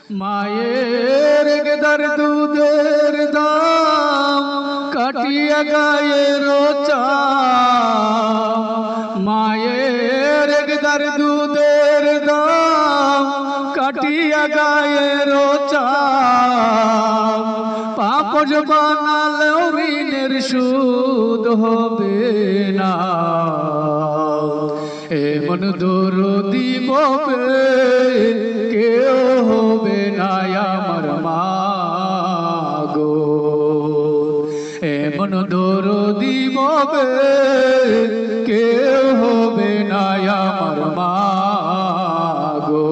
মায়ের গেদার দুধের দাম কাটিয়া গায়ের চাম, মায়ের গেদার দুধের দাম কাটিয়া গায়ের চাম, পাপজ বানালেও ঋণের সুদ হবে না। এমন দরদি ববে কেউ হবে না আমার মা গো, এমন দরদি ববে কেউ হবে না আমার মা গো।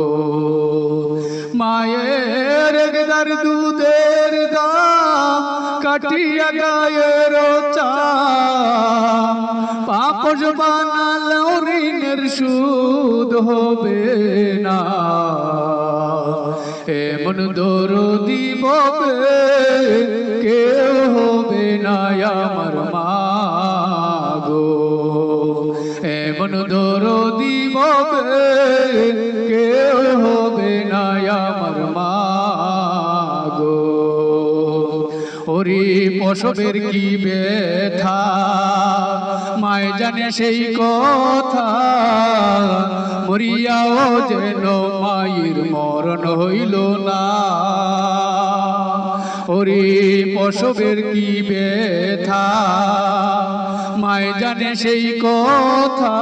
মায়ের গেদার দুধের দাম কাটিয়া গায়ের চাম, পাপজ বানালেও ঋণের সুদ হবে না। এমন দরদি ববে কেউ হবে না আমার মা গো, এমন দরদি ববে কেউ হবে না আমার মা গো। ওরে প্রসবের কি ব্যথা মায় জানে সেই কথা, মরিয়াও যেন মায়ের মরণ হইল না। ওরে প্রসবের কি ব্যথা মায় জানে সেই কথা,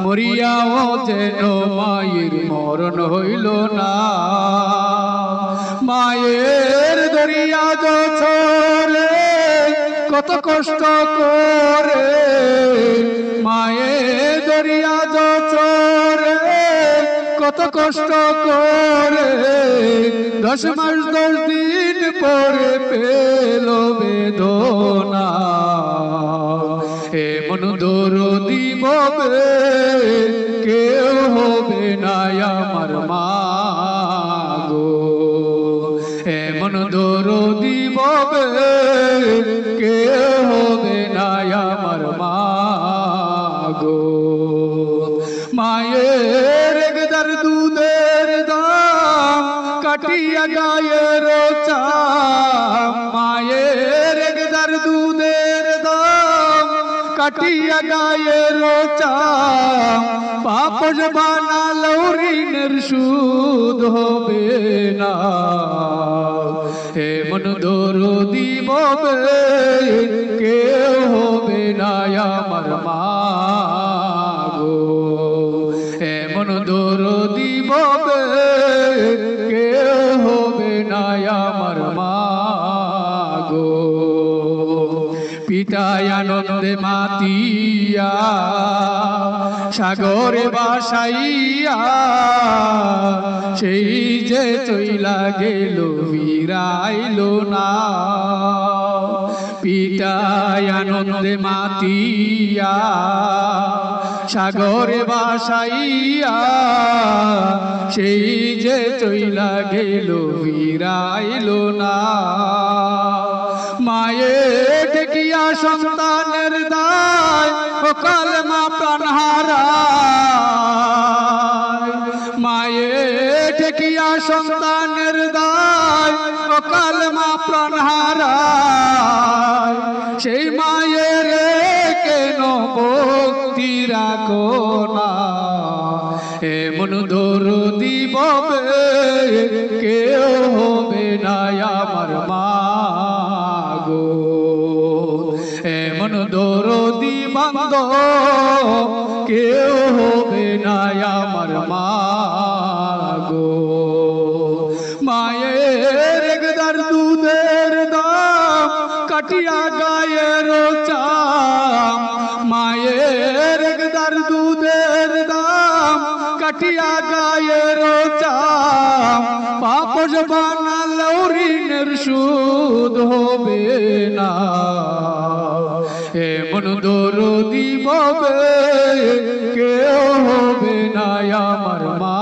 মরিয়াও যেন মায়ের মরণ হইল না। মায়ের দরিয়া ছোরে কত কষ্ট করে, মায়ের দরিয়া ছোরে কত কষ্ট করে, 10 মাস 10 দিন পরে পেল বেদনা। এমন দরদি ববে কেউ হবে না আমার মা গো, এমন দরদি ববে কেউ হবে না আমার মা গো। মায়ের গেদার দুধের দাম কাটিয়া গায়ের চাম, মায়ের গেদার দুধের দাম কাটিয়া গায়ের চাম, পাপজ বানালেও ঋণের সুদ হবে না। এমন দরদি ববে কেউ হবে না আমার মা গো, এমন দরদি ববে কেউ হবে না আমার মা গো। পিতায় আনন্দে মাতিয়া সাগরে বাসাইয়া, সেই যে চইলা গেল ফিরাইল না। পিতায় আনন্দে মাতিয়া সাগরে বাসাইয়া, সেই যে চইলা গেল ফিরাইল না। মায়ে ঠেকিয়া সন্তানের দায় ও কালেমা প্রাণ হারায়, মায়ে ঠেকিয়া সন্তানের দায় ও কালেমা প্রাণ হারায়, সেই মায়ের কেন ভক্তি রাখো না। এমন দরদি ববে কেউ হবে না আমার মা গো, এমন দরদি বান্দ কেউ হবে না আমার মা গো। মায়ের গেদার দুধের দাম কাটিয়া গায়ের চাম, মায়ের গেদার দুধের দাম কাটিয়া গায়ের চাম, পাপজ বানালেও ঋণের সুদ হবে না। এমন দরদি ববে কেউ হবে না আমার মা